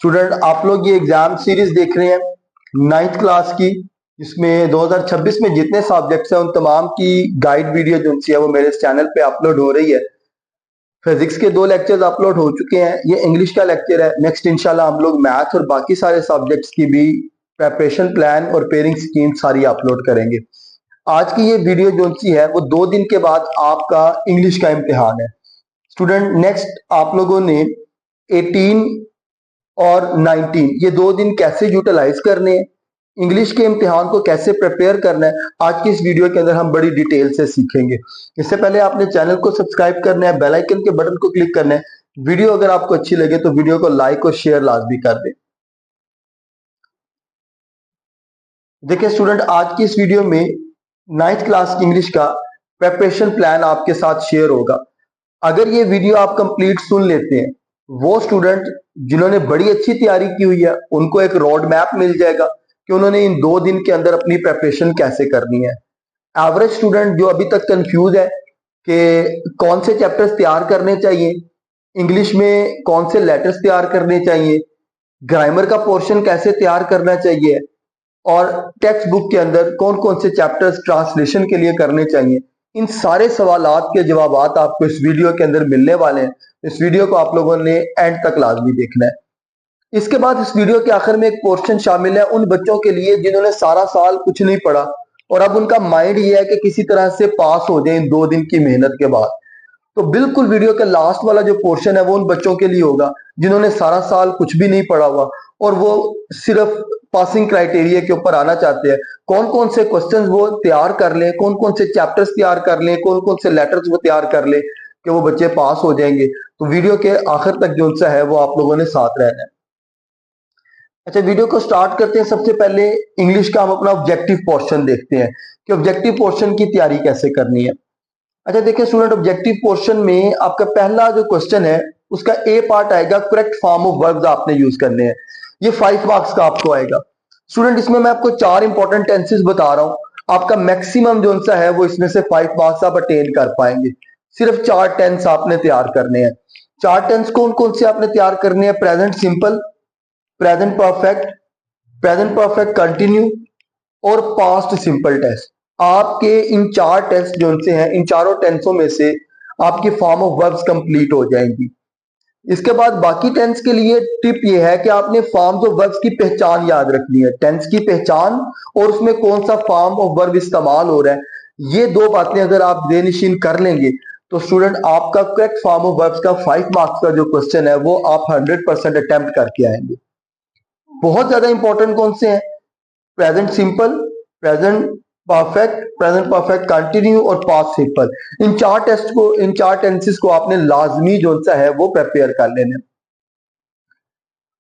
Student आप लोग ये एग्जाम सीरीज देख रहे हैं 9th क्लास की, इसमें 2026 में जितने सब्जेक्ट्स हैं उन तमाम की गाइड वीडियो जो है वो मेरे चैनल पे अपलोड हो रही है। फिजिक्स के 2 लेक्चर्स अपलोड हो चुके हैं, ये इंग्लिश का लेक्चर है। नेक्स्ट इंशाल्लाह हम लोग मैथ और बाकी सारे सब्जेक्ट्स की भी प्रेपरेशन प्लान और पेयरिंग स्कीम सारी अपलोड करेंगे। आज की ये वीडियो जो है वो 2 दिन के बाद आपका इंग्लिश का इम्तिहान है। स्टूडेंट नेक्स्ट आप लोगों ने 18 और 19 ये 2 दिन कैसे यूटिलाइज करने हैं, इंग्लिश के इम्तिहान को कैसे प्रिपेयर करना है, आज की इस वीडियो के अंदर हम बड़ी डिटेल से सीखेंगे। इससे पहले आपने चैनल को सब्सक्राइब करना है, बेल आइकन के बटन को क्लिक करना है। वीडियो अगर आपको अच्छी लगे तो वीडियो को लाइक और शेयर लाजमी कर दें। देखिए स्टूडेंट, आज की इस वीडियो में 9th क्लास की इंग्लिश का प्रिपरेशन प्लान आपके साथ शेयर होगा। अगर ये वीडियो आप कंप्लीट सुन लेते हैं, वो स्टूडेंट जिन्होंने बड़ी अच्छी तैयारी की हुई है उनको एक रोड मैप मिल जाएगा कि उन्होंने इन 2 दिन के अंदर अपनी प्रिपरेशन कैसे करनी है। एवरेज स्टूडेंट जो अभी तक कंफ्यूज है कि कौन से चैप्टर्स तैयार करने चाहिए, इंग्लिश में कौन से लेटर्स तैयार करने चाहिए, ग्रामर का पोर्शन कैसे तैयार करना चाहिए और टेक्स्ट बुक के अंदर कौन कौन से चैप्टर्स ट्रांसलेशन के लिए करने चाहिए, इन सारे सवालात के जवाब आपको इस वीडियो के अंदर मिलने वाले हैं। इस वीडियो को आप लोगों ने एंड तक लाजमी देखना है। इसके बाद इस वीडियो के आखिर में एक पोर्शन शामिल है उन बच्चों के लिए जिन्होंने सारा साल कुछ नहीं पढ़ा और अब उनका माइंड ये है कि किसी तरह से पास हो जाए इन 2 दिन की मेहनत के बाद। तो बिल्कुल वीडियो का लास्ट वाला जो पोर्शन है वो उन बच्चों के लिए होगा जिन्होंने सारा साल कुछ भी नहीं पढ़ा हुआ और वो सिर्फ पासिंग क्राइटेरिया के ऊपर आना चाहते हैं। कौन कौन से क्वेश्चंस वो तैयार कर लें, कौन कौन से चैप्टर्स तैयार कर लें, कौन कौन से लेटर्स वो तैयार कर लें कि वो बच्चे पास हो जाएंगे। तो वीडियो के आखिर तक जो है वो आप लोगों ने साथ रहना है। अच्छा, वीडियो को स्टार्ट करते हैं। सबसे पहले इंग्लिश का हम अपना ऑब्जेक्टिव पोर्शन देखते हैं कि ऑब्जेक्टिव पोर्शन की तैयारी कैसे करनी है। अच्छा देखिए स्टूडेंट, ऑब्जेक्टिव पोर्शन में आपका पहला जो क्वेश्चन है उसका ए पार्ट आएगा, करेक्ट फॉर्म ऑफ वर्ब्स आपने यूज करने हैं। ये 5 मार्क्स का आपको आएगा। स्टूडेंट इसमें मैं आपको 4 इंपॉर्टेंट टेंसेस बता रहा हूं। आपका मैक्सिमम जो सा है वो इसमें से 5 मार्क्स आप अटेन कर पाएंगे। सिर्फ 4 टेंस आपने तैयार करने हैं। 4 टेंस कौन कौन से आपने तैयार करने हैं? Present simple, present perfect continue और पास्ट सिंपल टेंस। आपके इन 4 टेंस जो से हैं, इन चारों टेंसों में से आपकी फॉर्म ऑफ वर्ब्स कंप्लीट हो जाएंगी। इसके बाद बाकी टेंस के लिए टिप ये है कि आपने फॉर्म्स ऑफ वर्ब्स की पहचान याद रखनी है, टेंस की पहचान और उसमें कौन सा फॉर्म ऑफ वर्ब इस्तेमाल हो रहा है। ये 2 बातें अगर आप बेनिशीन कर लेंगे तो स्टूडेंट आपका करेक्ट फॉर्म ऑफ वर्ब्स का 5 मार्क्स का जो क्वेश्चन है वो आप 100% अटेम्प्ट करके आएंगे। बहुत ज्यादा इंपॉर्टेंट कौन से हैं? Present simple, present perfect continue और पास्ट सिंपल। इन 4 टेंसेस को आपने लाजमी जो सा है वो प्रिपेयर कर लेने।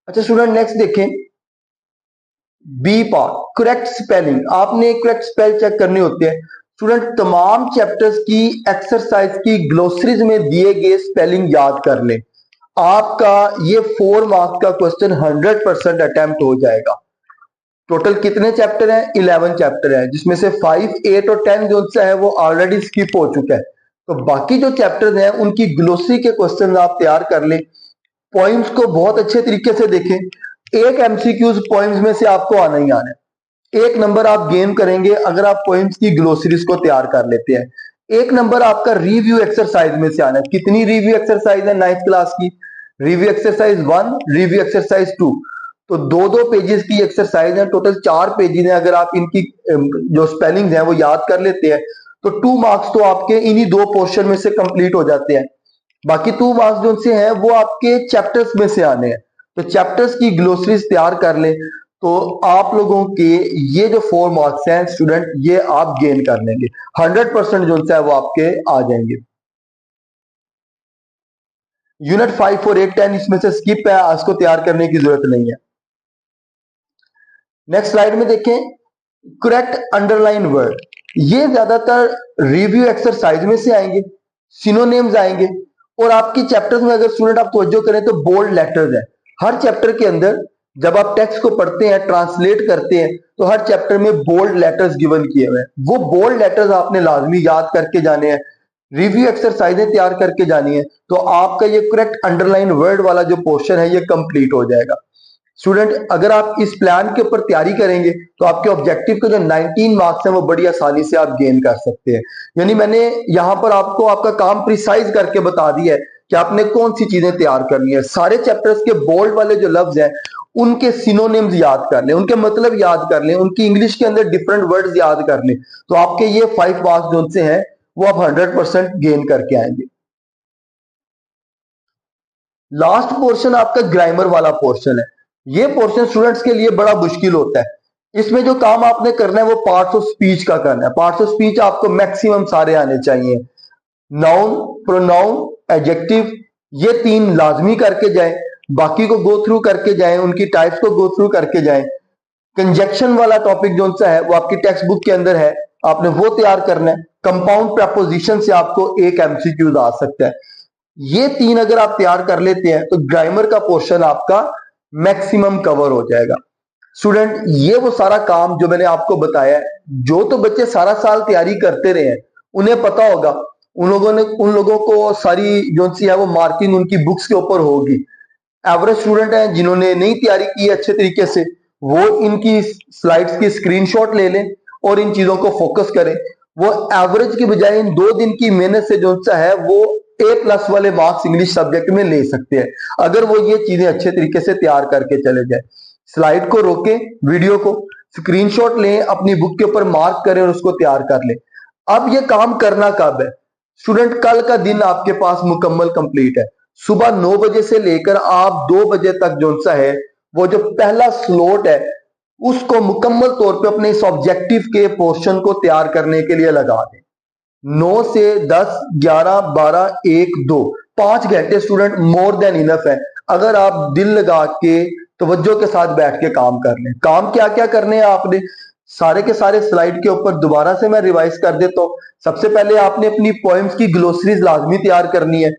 अच्छा स्टूडेंट नेक्स्ट देखें, बी पार्ट, करेक्ट स्पेलिंग। आपने करेक्ट स्पेल चेक करने होते हैं। स्टूडेंट तमाम चैप्टर्स की एक्सरसाइज की ग्लोसरीज में दिए गए स्पेलिंग याद कर लें। आपका ये 4 मार्क्स का क्वेश्चन 100% अटेम्प्ट हो जाएगा। टोटल कितने चैप्टर हैं? 11 चैप्टर हैं, जिसमें से 5, 8 और 10 जो है वो ऑलरेडी स्किप हो चुका है। तो बाकी जो चैप्टर्स हैं उनकी ग्लोसरी के क्वेश्चन आप तैयार कर लें। पॉइंट्स को बहुत अच्छे तरीके से देखें। एक एमसीक्यूज पॉइंट्स में से आपको आना ही आना है। 1 नंबर आप गेन करेंगे अगर आप पॉइंट्स की ग्लोसरीज को तैयार कर लेते हैं। 1 नंबर आपका रिव्यू एक्सरसाइज में से आना है। कितनी रिव्यू एक्सरसाइज है 9th क्लास की? Review exercise 1, review exercise 2। तो 2-2 पेजेस की एक्सरसाइज है, टोटल 4 पेजेस हैं। अगर आप इनकी जो स्पेलिंग्स हैं वो याद कर लेते हैं तो 2 मार्क्स तो आपके इन्हीं 2 पोर्शन में से कंप्लीट हो जाते हैं। बाकी 2 मार्क्स जो से हैं वो आपके चैप्टर्स में से आने हैं। तो चैप्टर्स की ग्लोसरीज तैयार कर लें तो आप लोगों के ये जो 4 मार्क्स हैं स्टूडेंट ये आप गेन कर लेंगे। 100% जो है वो आपके आ जाएंगे। यूनिट 5 और 8, 10 इसमें से स्किप है, इसको तैयार करने की जरूरत नहीं है। नेक्स्ट स्लाइड में देखें, करेक्ट अंडरलाइन वर्ड। ये ज्यादातर रिव्यू एक्सरसाइज में से आएंगे, सिनोनिम्स आएंगे और आपकी चैप्टर्स में अगर स्टूडेंट आप तवज्जो करें तो बोल्ड लेटर्स है। हर चैप्टर के अंदर जब आप टेक्स्ट को पढ़ते हैं, ट्रांसलेट करते हैं तो हर चैप्टर में बोल्ड लेटर्स गिवन किए हुए हैं। वो बोल्ड लेटर्स आपने लाजमी याद करके जाने हैं, रिव्यू एक्सरसाइजें तैयार करके जानी है। तो आपका ये करेक्ट अंडरलाइन वर्ड वाला जो पोर्शन है ये कंप्लीट हो जाएगा। स्टूडेंट अगर आप इस प्लान के ऊपर तैयारी करेंगे तो आपके ऑब्जेक्टिव के जो 19 मार्क्स हैं वो बड़ी आसानी से आप गेन कर सकते हैं। यानी मैंने यहां पर आपको आपका काम प्रिसाइज करके बता दिया है कि आपने कौन सी चीजें तैयार करनी है। सारे चैप्टर्स के बोल्ड वाले जो लफ्ज हैं उनके सिनोनिम्स याद कर लें, उनके मतलब याद कर लें, उनकी इंग्लिश के अंदर डिफरेंट वर्ड्स याद कर लें, तो आपके ये 5 मार्क्स जो से हैं वो आप 100% गेन करके आएंगे। लास्ट पोर्शन आपका ग्रामर वाला पोर्शन है। ये पोर्शन स्टूडेंट्स के लिए बड़ा मुश्किल होता है। इसमें जो काम आपने करना है वो पार्ट्स ऑफ स्पीच का करना है। पार्ट्स ऑफ स्पीच आपको मैक्सिमम सारे आने चाहिए। नाउन, प्रोनाउन, एडजेक्टिव, ये 3 लाजमी करके जाएं, बाकी को गो थ्रू करके जाएं, उनकी टाइप्स को गो थ्रू करके जाएं। कंजक्शन वाला टॉपिक जो सा है वो आपकी टेक्स्ट बुक के अंदर है, आपने वो तैयार करना है। कंपाउंड प्रपोजिशन से आपको एक एमसीक्यूज आ सकता है। ये 3 अगर आप तैयार कर लेते हैं तो ग्रामर का पोर्शन आपका मैक्सिमम कवर हो जाएगा। स्टूडेंट ये वो सारा काम जो मैंने आपको बताया है, जो तो बच्चे सारा साल तैयारी करते रहे हैं उन्हें पता होगा, उन लोगों को सारी जो सी है वो मार्किंग उनकी बुक्स के ऊपर होगी। एवरेज स्टूडेंट हैं जिन्होंने नहीं तैयारी की है अच्छे तरीके से, वो इनकी स्लाइड्स की स्क्रीनशॉट ले लें और इन चीजों को फोकस करें। वो एवरेज की बजाय इन 2 दिन की मेहनत से जो सा है वो A+ वाले मार्क्स इंग्लिश सब्जेक्ट में ले सकते हैं, अगर वो ये चीजें अच्छे तरीके से तैयार करके चले जाए। स्लाइड को रोके, वीडियो को स्क्रीनशॉट लें, अपनी बुक के ऊपर मार्क करें और उसको तैयार कर लें। अब ये काम करना कब है? स्टूडेंट कल का दिन आपके पास मुकम्मल कंप्लीट है। सुबह 9 बजे से लेकर आप 2 बजे तक जो सा है वो जो पहला स्लॉट है उसको मुकम्मल तौर पे अपने इस ऑब्जेक्टिव के पोर्शन को तैयार करने के लिए लगा दें। 9 से 10, 11, 12, 1, 2, 5 घंटे स्टूडेंट मोर देन इनफ है अगर आप दिल लगा के तवज्जो के साथ बैठ के काम कर लें। काम क्या क्या करने हैं आपने, सारे के सारे स्लाइड के ऊपर दोबारा से मैं रिवाइज कर देता हूं। सबसे पहले आपने अपनी पोएम्स की ग्लोसरीज लाजमी तैयार करनी है,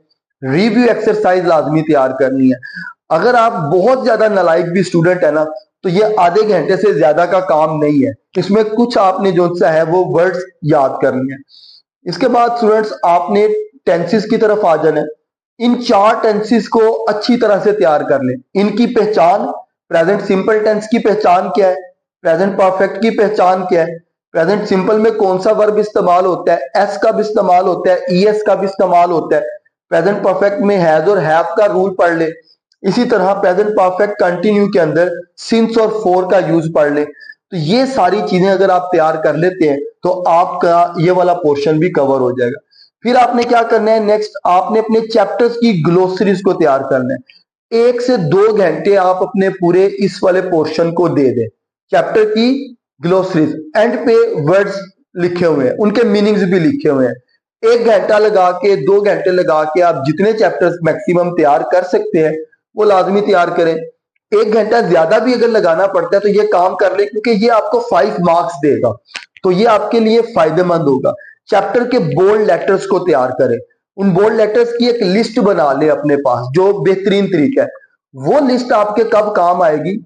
रिव्यू एक्सरसाइज लाजमी तैयार करनी है। अगर आप बहुत ज्यादा नालायक भी स्टूडेंट है ना तो ये आधे घंटे से ज्यादा का काम नहीं है, इसमें कुछ आपने जो सा है वो वर्ड्स याद करनी है। इसके बाद स्टूडेंट्स आपने टेंसेस की तरफ आ जाना है। इन 4 टेंसेस को अच्छी तरह से तैयार कर लें। इनकी पहचान, प्रेजेंट सिंपल टेंस की पहचान क्या है, प्रेजेंट परफेक्ट की पहचान क्या है, प्रेजेंट सिंपल में कौन सा वर्ब इस्तेमाल होता है, एस का भी इस्तेमाल होता है, ईएस का भी इस्तेमाल होता है। प्रेजेंट परफेक्ट में हैज और हैव का रूल पढ़ ले। इसी तरह प्रेजेंट परफेक्ट कंटिन्यू के अंदर सिंस और फॉर का यूज पढ़ ले। तो ये सारी चीजें अगर आप तैयार कर लेते हैं तो आपका ये वाला पोर्शन भी कवर हो जाएगा। फिर आपने क्या करना है, नेक्स्ट आपने अपने चैप्टर्स की ग्लोसरीज को तैयार करना है। 1 से 2 घंटे आप अपने पूरे इस वाले पोर्शन को दे दें। चैप्टर की ग्लोसरीज एंड पे वर्ड्स लिखे हुए हैं, उनके मीनिंग्स भी लिखे हुए हैं। 1 घंटा लगा के 2 घंटे लगा के आप जितने चैप्टर्स मैक्सिमम तैयार कर सकते हैं वो लाजमी तैयार करें। 1 घंटा ज्यादा भी अगर लगाना पड़ता है तो ये काम कर ले, क्योंकि ये आपको 5 मार्क्स देगा, तो ये आपके लिए फायदेमंद होगा। चैप्टर के बोल्ड लेटर्स को तैयार करें, उन बोल्ड लेटर्स की एक लिस्ट बना ले अपने पास, जो बेहतरीन तरीका है। वो लिस्ट आपके कब काम आएगी,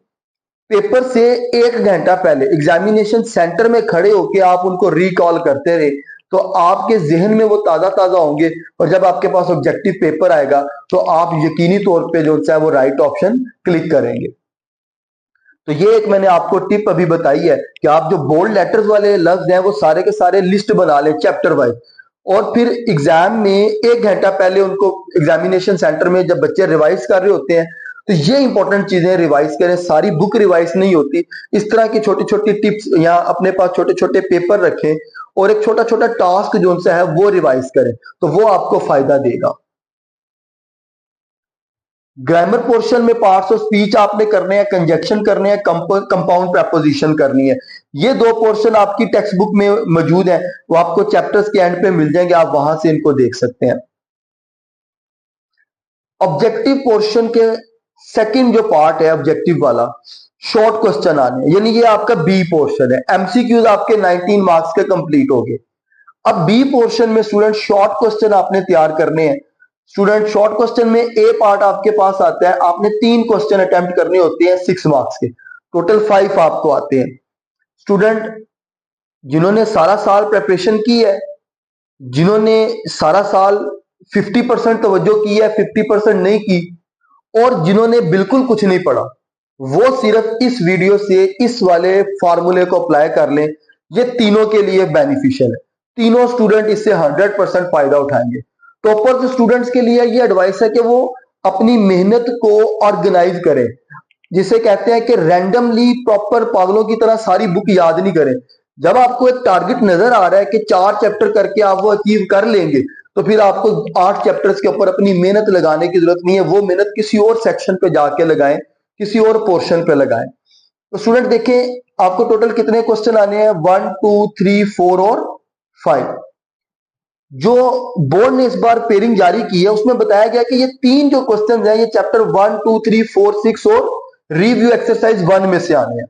पेपर से 1 घंटा पहले एग्जामिनेशन सेंटर में खड़े होके आप उनको रिकॉल करते रहे तो आपके जहन में वो ताजा ताजा होंगे, और जब आपके पास ऑब्जेक्टिव पेपर आएगा तो आप यकीनी तौर पे जो है वो राइट ऑप्शन क्लिक करेंगे। तो ये एक मैंने आपको टिप अभी बताई है कि आप जो बोल्ड लेटर्स वाले लफ्ज हैं वो सारे के सारे लिस्ट बना लें चैप्टर वाइज, और फिर एग्जाम में 1 घंटा पहले उनको एग्जामिनेशन सेंटर में जब बच्चे रिवाइज कर रहे होते हैं तो ये इंपॉर्टेंट चीजें रिवाइज करें। सारी बुक रिवाइज नहीं होती, इस तरह की छोटी छोटी टिप्स या अपने पास छोटे छोटे पेपर रखें और एक छोटा छोटा टास्क जो उनसे है वो रिवाइज करें, तो वो आपको फायदा देगा। ग्रामर पोर्शन में पार्ट्स ऑफ स्पीच आपने करने हैं, कंजक्शन करने हैं, कंपाउंड प्रपोजिशन करनी है। ये 2 पोर्शन आपकी टेक्स्ट बुक में मौजूद है, वो आपको चैप्टर्स के एंड पे मिल जाएंगे, आप वहां से इनको देख सकते हैं। ऑब्जेक्टिव पोर्शन के सेकंड जो पार्ट है ऑब्जेक्टिव वाला, शॉर्ट क्वेश्चन आने, यानी ये आपका बी पोर्शन है। एमसीक्यूज आपके 19 मार्क्स के कंप्लीट हो गए। अब बी पोर्शन में स्टूडेंट शॉर्ट क्वेश्चन आपने तैयार करने हैं। स्टूडेंट शॉर्ट क्वेश्चन में ए पार्ट आपके पास आता है, आपने 3 क्वेश्चन अटेम्प्ट करने होते हैं 6 मार्क्स के, टोटल 5 आपको आते हैं। स्टूडेंट जिन्होंने सारा साल प्रिपरेशन की है, जिन्होंने सारा साल 50% तवज्जो की है, 50% नहीं की, और जिन्होंने बिल्कुल कुछ नहीं पढ़ा, वो सिर्फ इस वीडियो से इस वाले फॉर्मूले को अप्लाई कर लें। ये तीनों के लिए बेनिफिशियल है, तीनों स्टूडेंट इससे 100% फायदा उठाएंगे। टॉपर स्टूडेंट्स के लिए ये एडवाइस है कि वो अपनी मेहनत को ऑर्गेनाइज करें, जिसे कहते हैं कि रैंडमली प्रॉपर पागलों की तरह सारी बुक याद नहीं करें। जब आपको एक टारगेट नजर आ रहा है कि 4 चैप्टर करके आप वो अचीव कर लेंगे, तो फिर आपको 8 चैप्टर्स के ऊपर अपनी मेहनत लगाने की जरूरत नहीं है। वो मेहनत किसी और सेक्शन पे जाके लगाएं, किसी और पोर्शन पे लगाएं। तो स्टूडेंट देखें, आपको टोटल कितने क्वेश्चन आने हैं, 1 2 3 4 और 5। जो बोर्ड ने इस बार पेयरिंग जारी की है उसमें बताया गया कि ये 3 जो क्वेश्चन हैं ये चैप्टर 1 2 3 4 6 और रिव्यू एक्सरसाइज 1 में से आने हैं।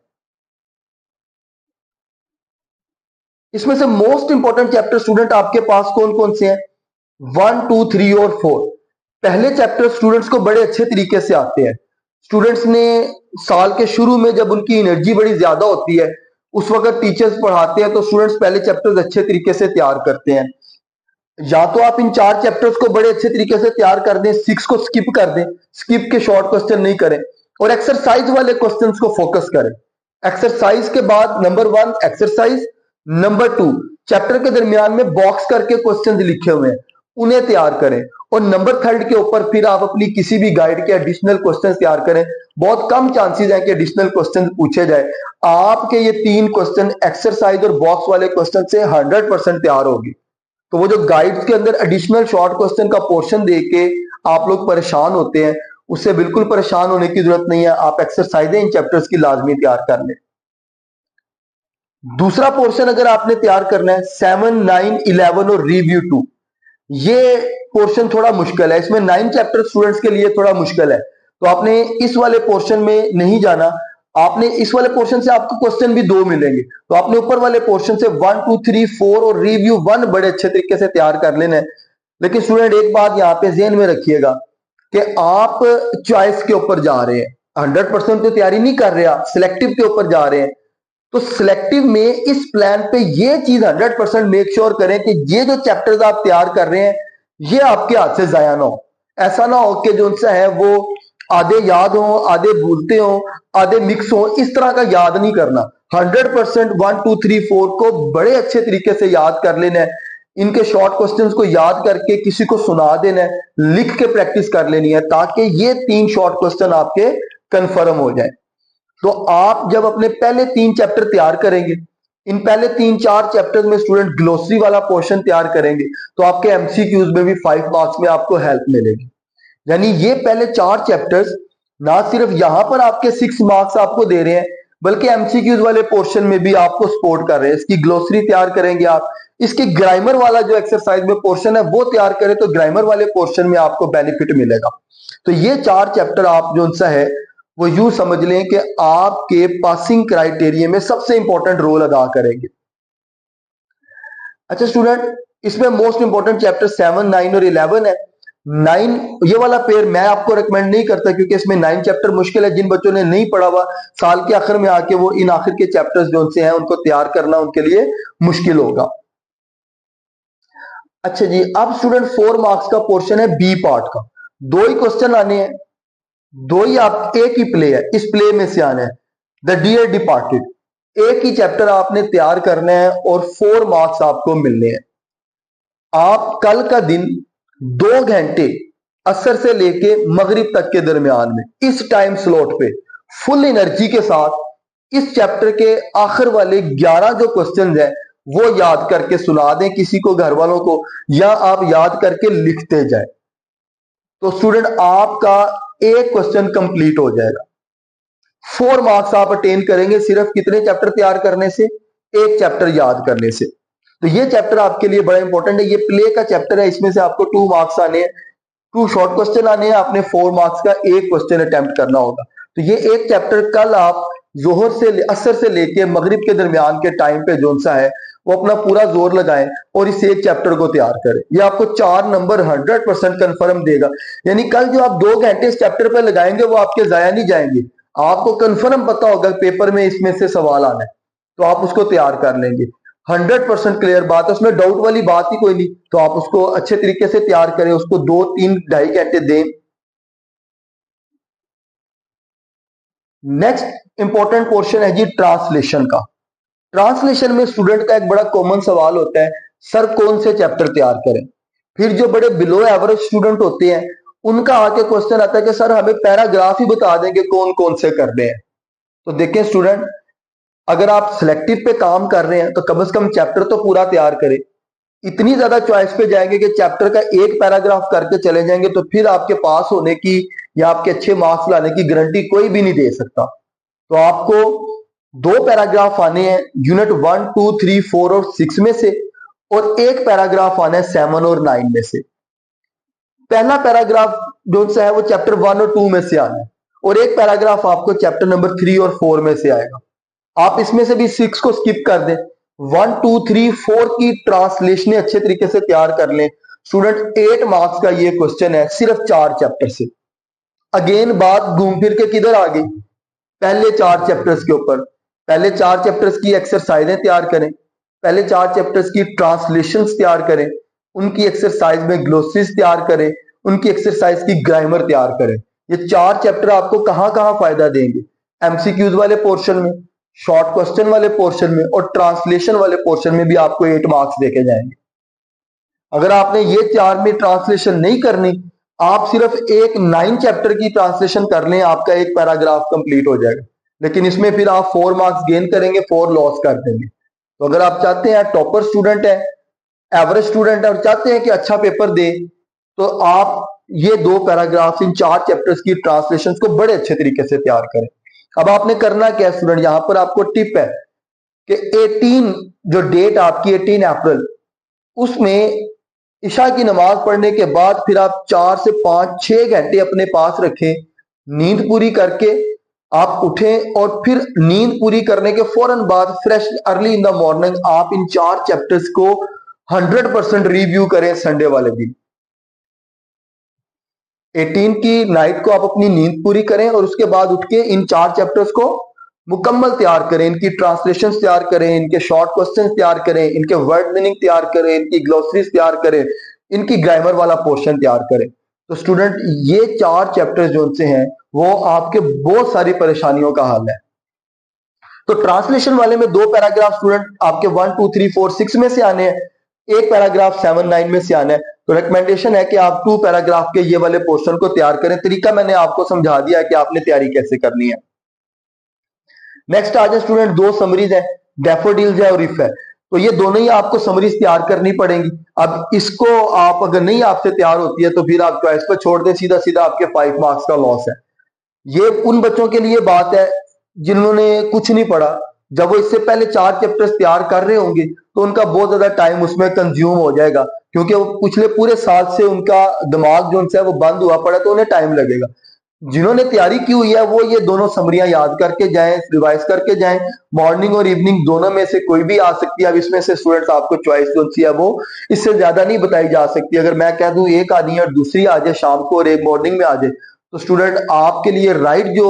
इसमें से मोस्ट इंपॉर्टेंट चैप्टर स्टूडेंट आपके पास कौन कौन से हैं, 1 2 3 और 4। पहले चैप्टर स्टूडेंट्स को बड़े अच्छे तरीके से आते हैं। स्टूडेंट्स ने साल के शुरू में जब उनकी एनर्जी बड़ी ज्यादा होती है, उस वक्त टीचर्स पढ़ाते हैं तो स्टूडेंट्स पहले चैप्टर्स अच्छे तरीके से तैयार करते हैं। या तो आप इन 4 चैप्टर्स को बड़े अच्छे तरीके से तैयार कर दें, 6 को स्किप कर दें, स्किप के शॉर्ट क्वेश्चन नहीं करें, और एक्सरसाइज वाले क्वेश्चंस को फोकस करें। एक्सरसाइज के बाद नंबर 1 एक्सरसाइज, नंबर 2 चैप्टर के दरमियान में बॉक्स करके क्वेश्चंस लिखे हुए हैं उन्हें तैयार करें, और नंबर 3 के ऊपर फिर आप अपनी किसी भी गाइड के एडिशनल क्वेश्चंस तैयार करें। बहुत कम चांसेस हैं कि एडिशनल क्वेश्चंस पूछे जाए। आपके ये 3 क्वेश्चन एक्सरसाइज और बॉक्स वाले क्वेश्चन से 100% तैयार होगी। तो वो जो गाइड्स के अंदर एडिशनल शॉर्ट क्वेश्चन का पोर्शन देके आप लोग परेशान होते हैं, उससे बिल्कुल परेशान होने की जरूरत नहीं है। आप एक्सरसाइजें इन चैप्टर्स की लाजमी तैयार कर लें। दूसरा पोर्शन अगर आपने तैयार करना है 7 9 11 और रिव्यू 2, ये पोर्शन थोड़ा मुश्किल है। इसमें 9 चैप्टर स्टूडेंट्स के लिए थोड़ा मुश्किल है, तो आपने इस वाले पोर्शन में नहीं जाना। आपने इस वाले पोर्शन से आपको क्वेश्चन भी 2 मिलेंगे, तो आपने ऊपर वाले पोर्शन से 1 2 3 4 और रिव्यू 1 बड़े अच्छे तरीके से तैयार कर लेना है। लेकिन स्टूडेंट एक बात यहाँ पे ध्यान में रखिएगा कि आप चॉइस के ऊपर जा रहे हैं, 100% तो तैयारी नहीं कर रहे, आप सिलेक्टिव के ऊपर जा रहे हैं। तो सिलेक्टिव में इस प्लान पे ये चीज 100% मेक श्योर करें कि ये जो चैप्टर्स आप तैयार कर रहे हैं ये आपके हाथ से जाया ना हो। ऐसा ना हो कि जो उनसे है वो आधे याद हो, आधे भूलते हो, आधे मिक्स हो। इस तरह का याद नहीं करना। 100% 1 2 3 4 को बड़े अच्छे तरीके से याद कर लेना है। इनके शॉर्ट क्वेश्चंस को याद करके किसी को सुना देना है, लिख के प्रैक्टिस कर लेनी है, ताकि ये 3 शॉर्ट क्वेश्चन आपके कंफर्म हो जाए। तो आप जब अपने पहले 3 चैप्टर तैयार करेंगे, इन पहले 3 4 चैप्टर्स में स्टूडेंट ग्लोसरी वाला पोर्शन तैयार करेंगे, तो आपके एमसीक्यूज में भी 5 मार्क्स में आपको हेल्प मिलेगी। यानी ये पहले 4 चैप्टर्स ना सिर्फ यहां पर आपके 6 मार्क्स आपको दे रहे हैं, बल्कि एमसीक्यूज वाले पोर्शन में भी आपको सपोर्ट कर रहे हैं। इसकी ग्लोसरी तैयार करेंगे आप, इसकी ग्रामर वाला जो एक्सरसाइज में पोर्शन है वो तैयार करें, तो ग्रामर वाले पोर्शन में आपको बेनिफिट मिलेगा। तो ये 4 चैप्टर आप जो सा है वो यूं समझ लें कि आपके पासिंग क्राइटेरिया में सबसे इंपॉर्टेंट रोल अदा करेंगे। अच्छा स्टूडेंट, इसमें मोस्ट इंपॉर्टेंट चैप्टर 7 9 और 11 है। 9 ये वाला पेयर मैं आपको रिकमेंड नहीं करता, क्योंकि इसमें 9 चैप्टर मुश्किल है। जिन बच्चों ने नहीं पढ़ा हुआ, साल के आखिर में आके वो इन आखिर के चैप्टर्स जो से हैं उनको तैयार करना उनके लिए मुश्किल होगा। अच्छा जी, अब स्टूडेंट 4 मार्क्स का पोर्शन है बी पार्ट का। 2 ही क्वेश्चन आने हैं, 2 ही, आप एक ही प्ले है, इस प्ले में से आना है द डियर डिपार्टेड। एक ही चैप्टर आपने तैयार करना है और 4 मार्क्स आपको मिलने हैं। आप कल का दिन 2 घंटे असर से लेके मगरिब तक के दरमियान में इस टाइम स्लॉट पे फुल एनर्जी के साथ इस चैप्टर के आखिर वाले 11 जो क्वेश्चन हैं वो याद करके सुना दें किसी को, घर वालों को, या आप याद करके लिखते जाए। तो स्टूडेंट आपका एक क्वेश्चन कंप्लीट हो जाएगा। 4 मार्क्स आप अटेन करेंगे सिर्फ कितने चैप्टर तैयार करने से, एक चैप्टर याद करने से। तो ये चैप्टर आपके लिए बड़ा इंपॉर्टेंट है। ये प्ले का चैप्टर है, इसमें से आपको 2 मार्क्स आने हैं, 2 शॉर्ट क्वेश्चन आने हैं, आपने 4 मार्क्स का एक क्वेश्चन अटेम्प्ट करना होगा। तो ये एक चैप्टर कल आप जोहर से असर से लेके मगरिब के दरमियान के टाइम पे जोन सा है वो अपना पूरा जोर लगाएं और इस एक चैप्टर को तैयार करें। ये आपको 4 नंबर 100% कंफर्म देगा। यानी कल जो आप 2 घंटे इस चैप्टर पे लगाएंगे वो आपके जाया नहीं जाएंगे। आपको कंफर्म पता होगा पेपर में इसमें से सवाल आना है, तो आप उसको तैयार कर लेंगे। 100% क्लियर बात है, उसमें डाउट वाली बात ही कोई नहीं। तो आप उसको अच्छे तरीके से तैयार करें, उसको 2 3 2.5 घंटे दें। नेक्स्ट इंपॉर्टेंट पोर्शन है जी ट्रांसलेशन का। ट्रांसलेशन में स्टूडेंट का एक बड़ा कॉमन सवाल होता है, सर कौन से चैप्टर तैयार करें। फिर जो बड़े बिलो एवरेज स्टूडेंट होते हैं उनका आके क्वेश्चन आता है कि सर हमें पैराग्राफ ही बता देंगे कौन कौन से करने हैं। तो देखें स्टूडेंट, अगर आप सिलेक्टिव पे काम कर रहे हैं तो कम से कम चैप्टर तो पूरा तैयार करें। इतनी ज्यादा चॉइस पे जाएंगे कि चैप्टर का एक पैराग्राफ करके चले जाएंगे तो फिर आपके पास होने की या आपके अच्छे मार्क्स लाने की गारंटी कोई भी नहीं दे सकता। तो आपको 2 पैराग्राफ आने हैं यूनिट 1, 2, 3, 4 और 6 में से, और एक पैराग्राफ आना है 7 और 9 में से। पहला पैराग्राफ जो है वो चैप्टर 1 और 2 में से आना है, और एक पैराग्राफ आपको चैप्टर नंबर 3 और 4 में से आएगा। आप इसमें से भी 6 को स्किप कर दें। 1, 2, 3, 4 की ट्रांसलेशन अच्छे तरीके से तैयार कर लें। स्टूडेंट 8 मार्क्स का ये क्वेश्चन है सिर्फ 4 चैप्टर से। अगेन बात घूम फिर के किधर आ गई, पहले 4 चैप्टर्स के ऊपर। पहले 4 चैप्टर्स की एक्सरसाइजें तैयार करें, पहले 4 चैप्टर्स की ट्रांसलेशंस तैयार करें, उनकी एक्सरसाइज में ग्लोसरीज तैयार करें, उनकी एक्सरसाइज की ग्रामर तैयार करें। ये 4 चैप्टर आपको कहां कहां फायदा देंगे, एमसीक्यूज वाले पोर्शन में, शॉर्ट क्वेश्चन वाले पोर्शन में और ट्रांसलेशन वाले पोर्शन में भी आपको 8 मार्क्स देके जाएंगे। अगर आपने ये 4 में ट्रांसलेशन नहीं करनी, आप सिर्फ एक 9 चैप्टर की ट्रांसलेशन कर लें, आपका एक पैराग्राफ कंप्लीट हो जाएगा। लेकिन इसमें फिर आप 4 मार्क्स गेन करेंगे, 4 लॉस कर देंगे। तो अगर आप चाहते हैं टॉपर स्टूडेंट है, एवरेज स्टूडेंट है और चाहते हैं कि अच्छा पेपर दे, तो आप ये 2 पैराग्राफ इन 4 चैप्टर्स की ट्रांसलेशन को बड़े अच्छे तरीके से तैयार करें। अब आपने करना क्या स्टूडेंट, यहां पर आपको टिप है कि 18 जो डेट आपकी 18 अप्रैल, उसमें इशा की नमाज पढ़ने के बाद फिर आप 4 से 5, 6 घंटे अपने पास रखें। नींद पूरी करके आप उठें और फिर नींद पूरी करने के फौरन बाद fresh early in the morning आप इन 4 चैप्टर्स को 100% रिव्यू करें संडे वाले दिन। 18 की नाइट को आप अपनी नींद पूरी करें और उसके बाद उठ के इन 4 चैप्टर्स को मुकम्मल तैयार करें, इनकी ट्रांसलेशन तैयार करें, इनके शॉर्ट क्वेश्चन तैयार करें, इनके वर्ड मीनिंग तैयार करें, इनकी ग्लोसरीज तैयार करें, इनकी ग्रामर वाला पोर्शन तैयार करें। तो स्टूडेंट ये 4 चैप्टर्स जो से हैं वो आपके बहुत सारी परेशानियों का हल है। तो ट्रांसलेशन वाले में 2 पैराग्राफ स्टूडेंट आपके 1, 2, 3, 4, 6 में से आने हैं, एक पैराग्राफ 7, 9 में से आना है। तो रिकमेंडेशन है कि आप 2 पैराग्राफ के ये वाले पोर्शन को तैयार करें। तरीका मैंने आपको समझा दिया है कि आपने तैयारी कैसे करनी है। नेक्स्ट आ जाए स्टूडेंट, 2 समरीज है, डैफोडिल्स है और इफ है। तो ये दोनों ही आपको समरीज तैयार करनी पड़ेंगी। अब इसको आप अगर नहीं आपसे तैयार होती है तो फिर आप चॉइस पर छोड़ दें, सीधा सीधा आपके 5 मार्क्स का लॉस है। ये उन बच्चों के लिए बात है जिन्होंने कुछ नहीं पढ़ा। जब वो इससे पहले 4 चैप्टर्स तैयार कर रहे होंगे तो उनका बहुत ज्यादा टाइम उसमें कंज्यूम हो जाएगा, क्योंकि वो पिछले पूरे साल से उनका दिमाग जो है वो बंद हुआ पड़ा, तो उन्हें टाइम लगेगा। जिन्होंने तैयारी की हुई है वो ये दोनों समरियां याद करके जाएं, रिवाइज करके जाएं। मॉर्निंग और इवनिंग दोनों में से कोई भी आ सकती है। अब इसमें से स्टूडेंट्स आपको चॉइस जो सी है वो इससे ज्यादा नहीं बताई जा सकती। अगर मैं कह दूं एक आनी है और दूसरी आ जाए शाम को और एक मॉर्निंग में आ जाए, तो स्टूडेंट आपके लिए राइट जो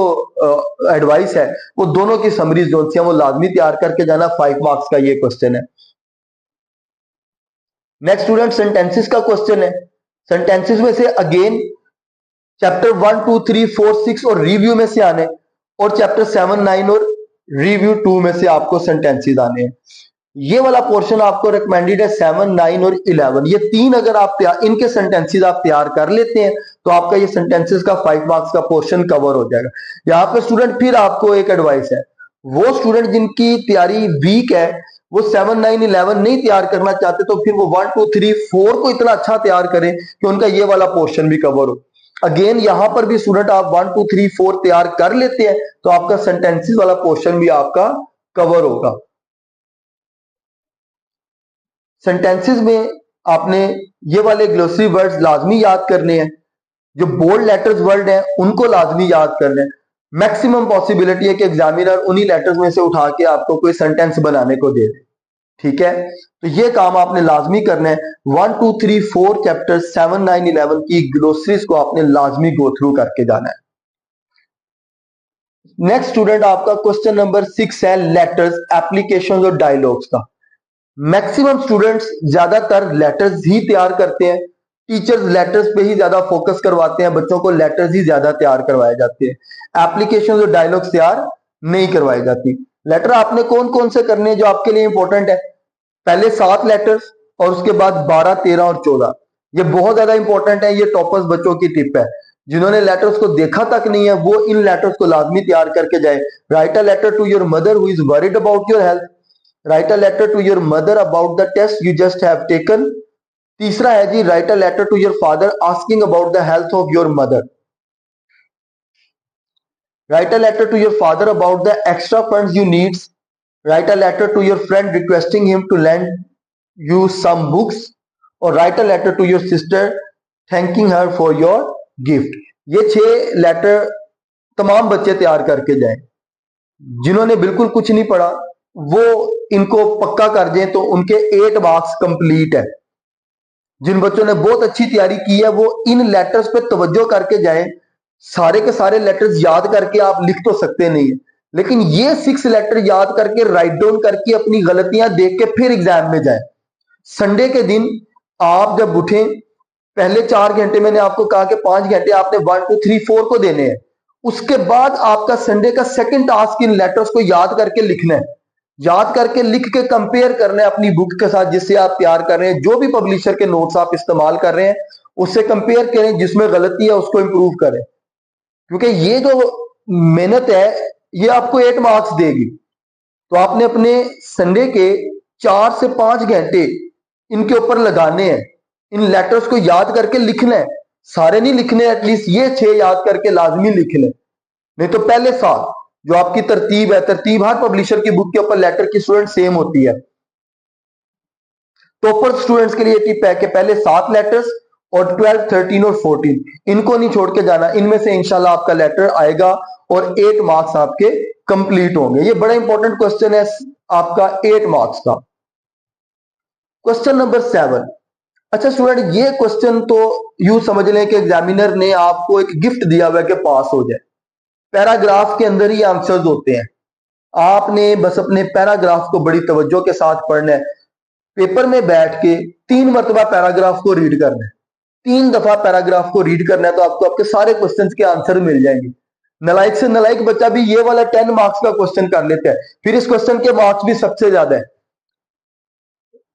एडवाइस है वो दोनों की समरीज जो सी है वो लाजमी तैयार करके जाना। 5 मार्क्स का ये क्वेश्चन है। नेक्स्ट स्टूडेंट सेंटेंसेस का क्वेश्चन है। सेंटेंसेस में से अगेन चैप्टर 1, 2, 3, 4, 6 और रिव्यू में से आने, और चैप्टर 7, 9 और रिव्यू 2 में से आपको सेंटेंसेस आने हैं। ये वाला पोर्शन आपको रिकमेंडेड है 7, 9 और 11। ये 3 अगर आप इनके सेंटेंसेस आप तैयार कर लेते हैं तो आपका ये सेंटेंसेस का 5 मार्क्स का पोर्शन कवर हो जाएगा। यहाँ पे स्टूडेंट फिर आपको एक एडवाइस है, वो स्टूडेंट जिनकी तैयारी वीक है, वो 7, 9, 11 नहीं तैयार करना चाहते, तो फिर वो 1, 2, 3, 4 को इतना अच्छा तैयार करें कि उनका ये वाला पोर्शन भी कवर हो। अगेन यहां पर भी स्टूडेंट आप 1, 2, 3, 4 तैयार कर लेते हैं तो आपका सेंटेंसेस वाला पोर्शन भी आपका कवर होगा। सेंटेंसेस में आपने ये वाले ग्लोसरी वर्ड्स लाजमी याद करने हैं। जो बोल्ड लेटर्स वर्ड हैं उनको लाजमी याद करने हैं। मैक्सिमम पॉसिबिलिटी है कि एग्जामिनर उन्हीं लेटर्स में से उठा के आपको कोई सेंटेंस बनाने को दे दे। ठीक है, तो ये काम आपने लाजमी करना है। 1, 2, 3, 4 चैप्टर 7, 9, 11 की ग्लोसरीज को आपने लाजमी गो थ्रू करके जाना है। नेक्स्ट स्टूडेंट आपका क्वेश्चन नंबर 6 है लेटर्स, एप्लीकेशंस और डायलॉग्स का। मैक्सिमम स्टूडेंट्स ज्यादातर लेटर्स ही तैयार करते हैं। टीचर्स लेटर्स पे ही ज्यादा फोकस करवाते हैं, बच्चों को लेटर्स ही ज्यादा तैयार करवाए जाते हैं, एप्लीकेशन और डायलॉग्स तैयार नहीं करवाई जाती। लेटर आपने कौन कौन से करने हैं जो आपके लिए इंपॉर्टेंट है? पहले 7 लेटर्स और उसके बाद 12, 13 और 14। ये बहुत ज्यादा इंपॉर्टेंट है, ये टॉपर्स बच्चों की टिप है। जिन्होंने लेटर्स को देखा तक नहीं है वो इन लेटर्स को लाजमी तैयार करके जाए। Write a letter to your mother who is worried about your health. Write a letter to your mother about the test you just have taken. तीसरा है जी, write a letter to your father asking about the health of your mother. Write a letter to your father about the extra funds you needs. Write a letter to your friend requesting him to lend you some books. और write a letter to your sister thanking her for your gift. ये 6 letter तमाम बच्चे तैयार करके जाएं। जिन्होंने बिल्कुल कुछ नहीं पढ़ा वो इनको पक्का कर दें तो उनके 8 मार्क्स कंप्लीट है। जिन बच्चों ने बहुत अच्छी तैयारी की है वो इन लेटर्स पे तवज्जो करके जाएं। सारे के सारे लेटर्स याद करके आप लिख तो सकते नहीं है, लेकिन ये 6 लेटर याद करके राइट डाउन करके अपनी गलतियां देख के फिर एग्जाम में जाए। संडे के दिन आप जब उठें, पहले 4 घंटे मैंने आपको कहा कि 5 घंटे आपने 1 2 3 4 को देने हैं। उसके बाद आपका संडे का सेकंड टास्क इन लेटर्स को याद करके लिखना है। याद करके लिख के कंपेयर करना है अपनी बुक के साथ जिससे आप तैयार कर रहे हैं। जो भी पब्लिशर के नोट्स आप इस्तेमाल कर रहे हैं उससे कंपेयर करें, जिसमें गलती है उसको इंप्रूव करें, क्योंकि ये जो मेहनत है ये आपको 8 मार्क्स देगी। तो आपने अपने संडे के 4 से 5 घंटे इनके ऊपर लगाने हैं। इन लेटर्स को याद करके लिखना है, सारे नहीं लिखने, एटलीस्ट ये 6 याद करके लाजमी लिख लें। नहीं तो पहले 7 जो आपकी तरतीब है, तरतीब हर पब्लिशर की बुक के ऊपर लेटर की स्टूडेंट सेम होती है। टॉपर स्टूडेंट्स के लिए टिप है कि पहले 7 लेटर्स और 12, 13 और 14 इनको नहीं छोड़ के जाना। इनमें से इंशाल्लाह आपका लेटर आएगा और 8 मार्क्स आपके कंप्लीट होंगे। ये बड़ा इंपॉर्टेंट क्वेश्चन है आपका 8 मार्क्स का। Question number 7। अच्छा स्टूडेंट, ये क्वेश्चन तो यूं समझ लें कि एग्जामिनर ने आपको एक गिफ्ट दिया हुआ है कि पास हो जाए। पैराग्राफ के अंदर ही आंसर्स होते हैं, आपने बस अपने पैराग्राफ को बड़ी तवज्जो के साथ पढ़ना है। पेपर में बैठ के 3 मरतबा पैराग्राफ को रीड करना है। 3 दफा पैराग्राफ को रीड करना है तो आपको आपके सारे क्वेश्चंस के आंसर मिल जाएंगे। नलायक से नलायक बच्चा भी ये वाला 10 मार्क्स का क्वेश्चन कर लेता है, फिर इस क्वेश्चन के मार्क्स भी सबसे ज्यादा है।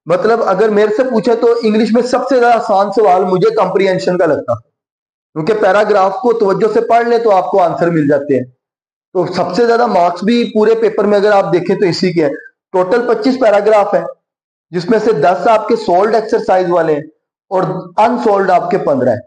मतलब अगर मेरे से पूछे तो इंग्लिश में सबसे ज्यादा आसान सवाल मुझे कॉम्प्रिहेंशन का लगता, क्योंकि पैराग्राफ को तवज्जो से पढ़ ले तो आपको आंसर मिल जाते हैं। तो सबसे ज्यादा मार्क्स भी पूरे पेपर में अगर आप देखें तो इसी के हैं। टोटल 25 पैराग्राफ है, जिसमें से 10 आपके सोल्ड एक्सरसाइज वाले हैं और अनसोल्ड आपके 15 है।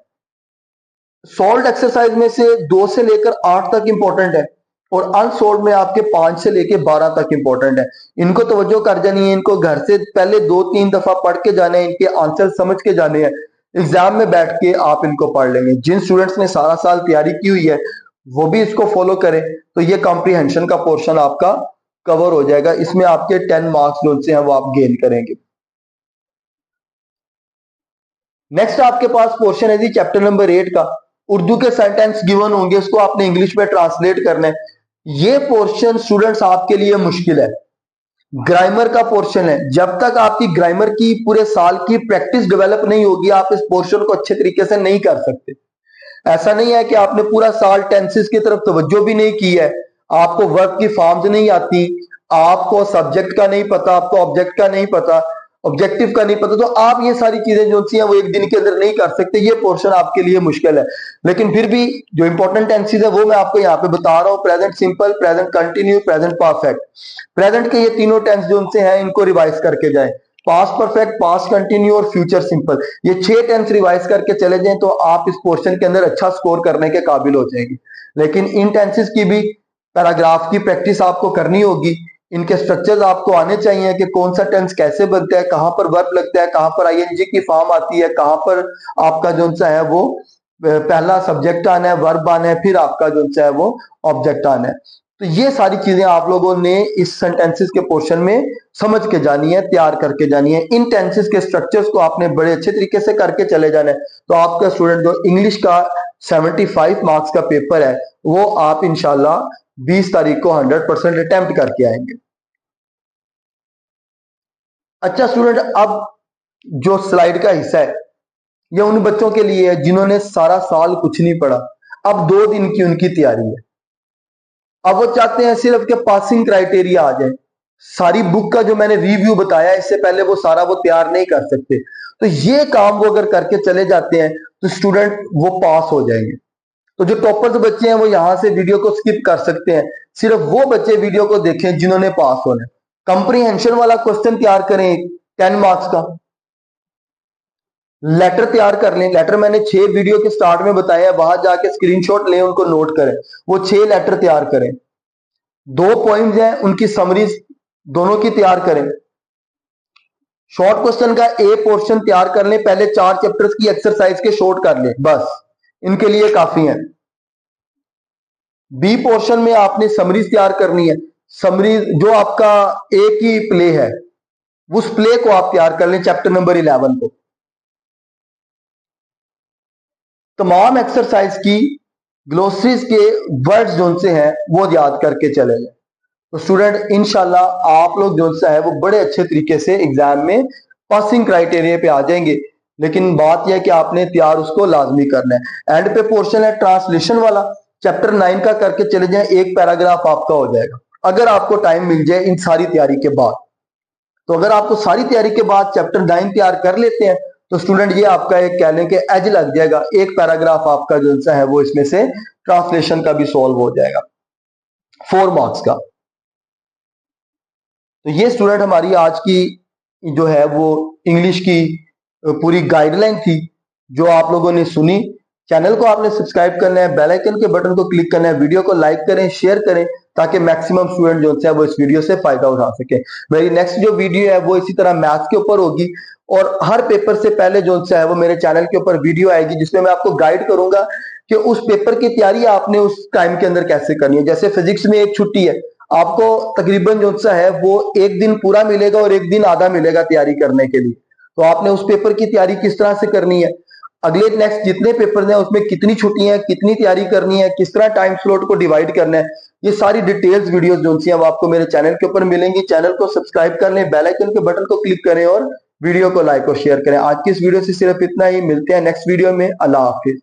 सोल्ड एक्सरसाइज में से 2 से लेकर 8 तक इंपॉर्टेंट है और अनसोल्ड में आपके 5 से लेकर 12 तक इंपॉर्टेंट है। इनको तवज्जो कर जानी है, इनको घर से पहले 2-3 दफा पढ़ के जाने हैं, इनके आंसर समझ के जाने हैं। एग्जाम में बैठ के आप इनको पढ़ लेंगे। जिन स्टूडेंट्स ने सारा साल तैयारी की हुई है वो भी इसको फॉलो करें तो ये कॉम्प्रिहेंशन का पोर्शन आपका कवर हो जाएगा। इसमें आपके 10 मार्क्स जो से हैं वो आप गेन करेंगे। नेक्स्ट आपके पास पोर्शन है जी चैप्टर नंबर 8 का। उर्दू के सेंटेंस गिवन होंगे, उसको आपने इंग्लिश में ट्रांसलेट करना है। ये पोर्शन स्टूडेंट्स आपके लिए मुश्किल है, ग्रामर का पोर्शन है। जब तक आपकी ग्रामर की पूरे साल की प्रैक्टिस डेवलप नहीं होगी आप इस पोर्शन को अच्छे तरीके से नहीं कर सकते। ऐसा नहीं है कि आपने पूरा साल टेंसेस की तरफ तवज्जो भी नहीं की है, आपको वर्ब की फॉर्म्स नहीं आती, आपको सब्जेक्ट का नहीं पता, आपको ऑब्जेक्ट का नहीं पता, ऑब्जेक्टिव का नहीं पता, तो आप ये सारी चीजें जो सी हैं वो एक दिन के अंदर नहीं कर सकते। ये पोर्शन आपके लिए मुश्किल है, लेकिन फिर भी जो इंपॉर्टेंट टेंसेस है वो मैं आपको यहाँ पे बता रहा हूँ। Present simple, present continue, present perfect. Present के ये तीनों टेंस जो उनसे हैं इनको रिवाइज करके जाए। पास्ट परफेक्ट, पास्ट कंटिन्यू और फ्यूचर सिंपल, ये 6 टेंस रिवाइज करके चले जाएं तो आप इस पोर्शन के अंदर अच्छा स्कोर करने के काबिल हो जाएंगे। लेकिन इन टेंसेस की भी पैराग्राफ की प्रैक्टिस आपको करनी होगी। इनके स्ट्रक्चर्स आपको आने चाहिए कि कौन सा टेंस कैसे बनता है, कहां पर वर्ब लगता है, कहां पर आईएनजी की फॉर्म आती है, कहां पर आपका जो सा है वो पहला सब्जेक्ट आना है, वर्ब आना है, फिर आपका जो सा है वो ऑब्जेक्ट आना है। तो ये सारी चीजें आप लोगों ने इस सेंटेंसेस के पोर्शन में समझ के जानी है, तैयार करके जानी है। इन टेंसेस के स्ट्रक्चर्स को आपने बड़े अच्छे तरीके से करके चले जाना है। तो आपका स्टूडेंट जो इंग्लिश का 75 मार्क्स का पेपर है वो आप इंशाल्लाह 20 तारीख को 100% अटेम्प्ट करके आएंगे। अच्छा स्टूडेंट, अब जो स्लाइड का हिस्सा है ये उन बच्चों के लिए है जिन्होंने सारा साल कुछ नहीं पढ़ा, अब 2 दिन की उनकी तैयारी है। अब वो चाहते हैं सिर्फ कि पासिंग क्राइटेरिया आ जाए। सारी बुक का जो मैंने रिव्यू बताया इससे पहले वो सारा वो तैयार नहीं कर सकते। तो ये काम वो अगर करके चले जाते हैं तो स्टूडेंट वो पास हो जाएंगे। तो जो टॉपर्स बच्चे हैं वो यहां से वीडियो को स्किप कर सकते हैं, सिर्फ वो बच्चे वीडियो को देखें जिन्होंने पास होना है। कंप्रीहेंशन वाला क्वेश्चन तैयार करें 10 मार्क्स का। लेटर तैयार कर लें, लेटर मैंने 6 वीडियो के स्टार्ट में बताया है, वहां जाके स्क्रीनशॉट लें, उनको नोट करें, वो 6 लेटर तैयार करें। 2 पॉइंट्स हैं उनकी समरीज दोनों की तैयार करें। शॉर्ट क्वेश्चन का ए पोर्शन तैयार कर लें, पहले 4 चैप्टर्स की एक्सरसाइज के शॉर्ट कर लें, बस इनके लिए काफी है। बी पोर्शन में आपने समरीज तैयार करनी है। समरीज जो आपका ए की प्ले है उस प्ले को आप तैयार कर लें, चैप्टर नंबर 11 को। तमाम एक्सरसाइज की ग्लोसरीज के वर्ड्स जो से हैं वो याद करके चले जाए। तो स्टूडेंट इंशाल्लाह आप लोग जो सा है वो बड़े अच्छे तरीके से एग्जाम में पासिंग क्राइटेरिया पे आ जाएंगे। लेकिन बात यह है कि आपने तैयार उसको लाजमी करना है। एंड पे पोर्शन है ट्रांसलेशन वाला, चैप्टर 9 का करके चले जाएं, एक पैराग्राफ आपका हो जाएगा अगर आपको टाइम मिल जाए इन सारी तैयारी के बाद। तो अगर आपको सारी तैयारी के बाद चैप्टर 9 तैयार कर लेते हैं तो स्टूडेंट ये आपका एक कह लें कि एज लग जाएगा, एक पैराग्राफ आपका जो सा है वो इसमें से ट्रांसलेशन का भी सॉल्व हो जाएगा 4 मार्क्स का। तो ये स्टूडेंट हमारी आज की जो है वो इंग्लिश की पूरी गाइडलाइन थी जो आप लोगों ने सुनी। चैनल को आपने सब्सक्राइब करना है, बेल आइकन के बटन को क्लिक करना है, वीडियो को लाइक करें, शेयर करें ताकि मैक्सिमम स्टूडेंट जो है वो इस वीडियो से फायदा उठा सके। मेरी नेक्स्ट जो वीडियो है वो इसी तरह मैथ्स के ऊपर होगी और हर पेपर से पहले जो है वो मेरे चैनल के ऊपर वीडियो आएगी जिसमें मैं आपको गाइड करूंगा कि उस पेपर की तैयारी आपने उस टाइम के अंदर कैसे करनी है। जैसे फिजिक्स में एक छुट्टी है, आपको तकरीबन जो सा है वो एक दिन पूरा मिलेगा और एक दिन आधा मिलेगा तैयारी करने के लिए। तो आपने उस पेपर की तैयारी किस तरह से करनी है, अगले नेक्स्ट जितने पेपर हैं उसमें कितनी छुट्टियां, कितनी तैयारी करनी है, किस तरह टाइम स्लॉट को डिवाइड करना है, ये सारी डिटेल्स वीडियोस जो सी हैं वो आपको मेरे चैनल के ऊपर मिलेंगी। चैनल को सब्सक्राइब कर लें, बेल आइकन के बटन को क्लिक करें और वीडियो को लाइक और शेयर करें। आज की इस वीडियो से सिर्फ इतना ही, मिलते हैं नेक्स्ट वीडियो में। अल्लाह हाफिज।